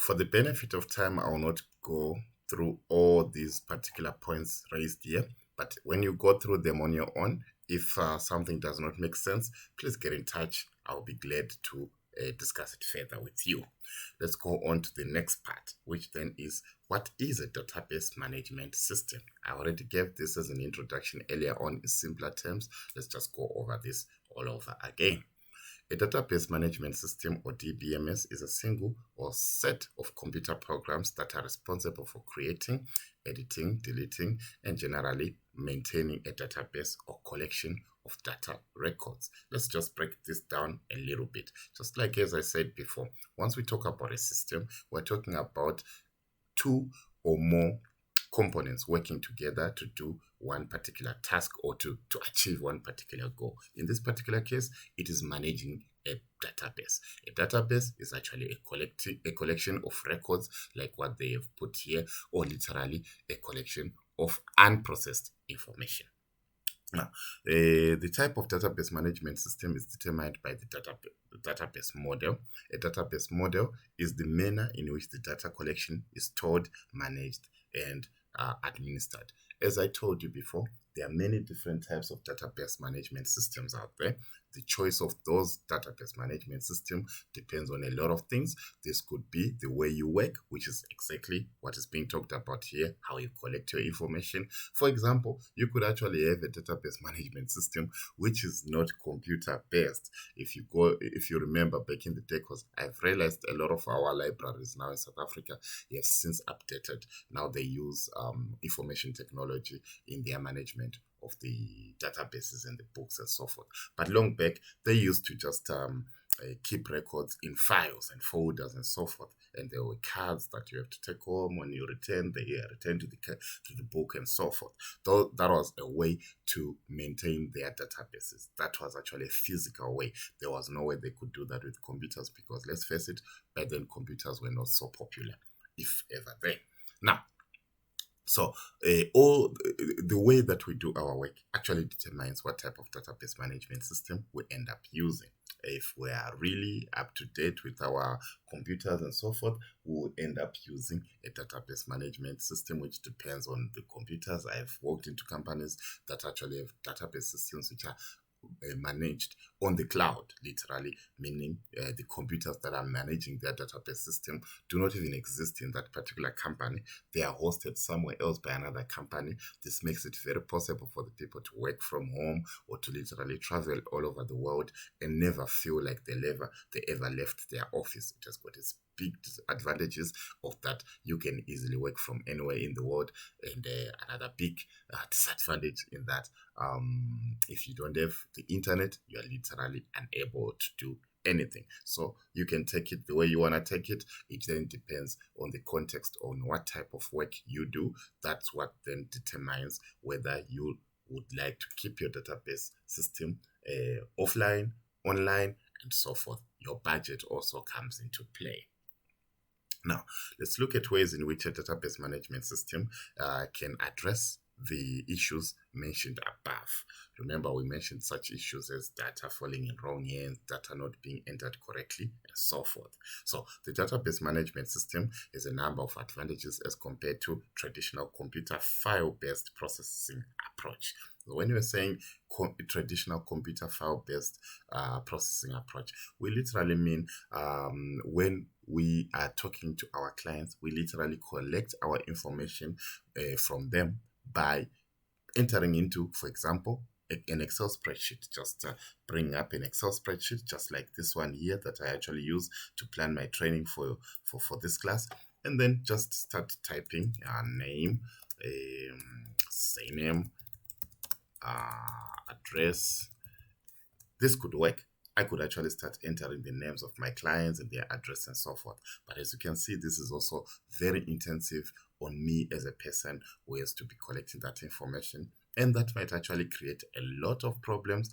For the benefit of time, I will not go through all these particular points raised here, but when you go through them on your own, if something does not make sense, please get in touch. I'll be glad to discuss it further with you. Let's go on to the next part, which then is, what is a database management system? I already gave this as an introduction earlier on in simpler terms. Let's just go over this all over again. A database management system, or DBMS, is a single or set of computer programs that are responsible for creating, editing, deleting, and generally maintaining a database or collection of data records. Let's just break this down a little bit. Just like as I said before, once we talk about a system, we're talking about two or more components working together to do one particular task or to achieve one particular goal. In this particular case, it is managing a database. A database is actually a collection of records like what they have put here, or literally a collection of unprocessed information. Now, the type of database management system is determined by the database model. A database model is the manner in which the data collection is stored, managed, and administered. As I told you before, there are many different types of database management systems out there. The choice of those database management system depends on a lot of things. This could be the way you work, which is exactly what is being talked about here, how you collect your information. For example, you could actually have a database management system which is not computer based. If you remember back in the day, because I've realized a lot of our libraries now in South Africa have since updated. Now they use information technology in their management of the databases and the books and so forth. But long back, they used to just keep records in files and folders and so forth. And there were cards that you have to take home when you return. They return to the book and so forth. Though that was a way to maintain their databases. That was actually a physical way. There was no way they could do that with computers, because let's face it, back then computers were not so popular, if ever then. Now, so all the way that we do our work actually determines what type of database management system we end up using. If we are really up to date with our computers and so forth, we will end up using a database management system, which depends on the computers. I've worked into companies that actually have database systems which are managed on the cloud, literally, meaning the computers that are managing their database system do not even exist in that particular company. They are hosted somewhere else by another company. This makes it very possible for the people to work from home or to literally travel all over the world and never feel like they ever left their office. It has got its big advantages of that. You can easily work from anywhere in the world, and another big disadvantage in that if you don't have the internet, you are literally unable to do anything. So you can take it the way you want to take it. It then depends on the context, on what type of work you do. That's what then determines whether you would like to keep your database system offline, online, and so forth. Your budget also comes into play. Now, let's look at ways in which a database management system can address the issues mentioned above. Remember, we mentioned such issues as data falling in wrong hands, data not being entered correctly, and so forth. So the database management system has a number of advantages as compared to traditional computer file-based processing approach. When we're saying traditional computer file-based processing approach, we literally mean when we are talking to our clients, we literally collect our information from them by entering into, for example, an Excel spreadsheet. Just bring up an Excel spreadsheet, just like this one here that I actually use to plan my training for this class, and then just start typing name, surname, address. This could work. I could actually start entering the names of my clients and their address and so forth. But as you can see, this is also very intensive on me as a person who has to be collecting that information. And that might actually create a lot of problems,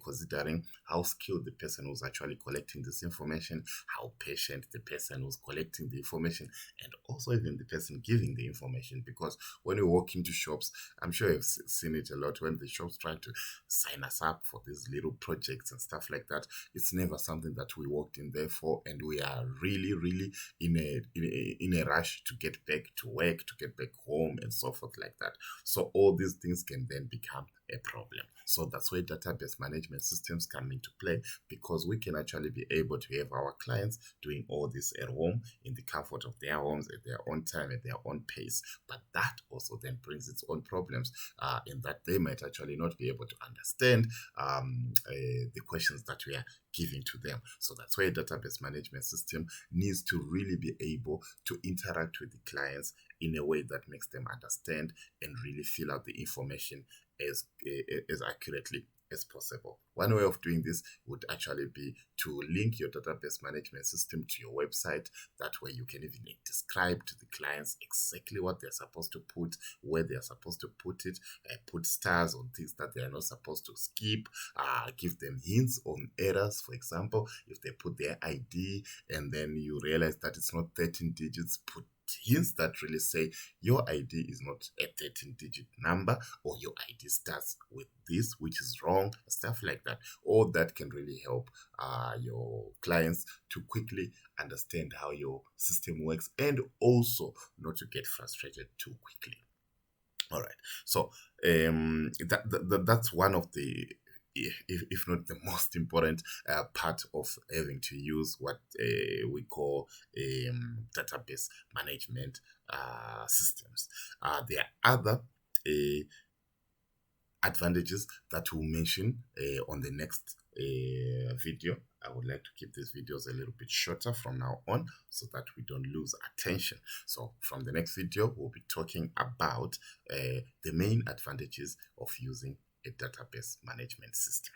considering how skilled the person who's actually collecting this information, how patient the person who's collecting the information, and also even the person giving the information. Because when you walk into shops, I'm sure you've seen it a lot, when the shops try to sign us up for these little projects and stuff like that, it's never something that we walked in there for, and we are really in a rush to get back to work, to get back home, and so forth like that. So all these things can then become a problem. So that's where database management systems come into play, because we can actually be able to have our clients doing all this at home, in the comfort of their homes, at their own time, at their own pace. But that also then brings its own problems, in that they might actually not be able to understand the questions that we are giving to them. So that's why a database management system needs to really be able to interact with the clients in a way that makes them understand and really fill out the information as accurately as possible. One way of doing this would actually be to link your database management system to your website. That way you can even describe to the clients exactly what they're supposed to put, where they're supposed to put it, put stars on things that they are not supposed to skip, give them hints on errors. For example, if they put their ID and then you realize that it's not 13 digits, put hints that really say your ID is not a 13-digit number, or your ID starts with this, which is wrong, stuff like that. All that can really help your clients to quickly understand how your system works, and also not to get frustrated too quickly. All right, so that's one of the, if not the most important part of having to use what we call database management systems. There are other advantages that we'll mention on the next video. I would like to keep these videos a little bit shorter from now on, so that we don't lose attention. So from the next video, we'll be talking about the main advantages of using a database management system.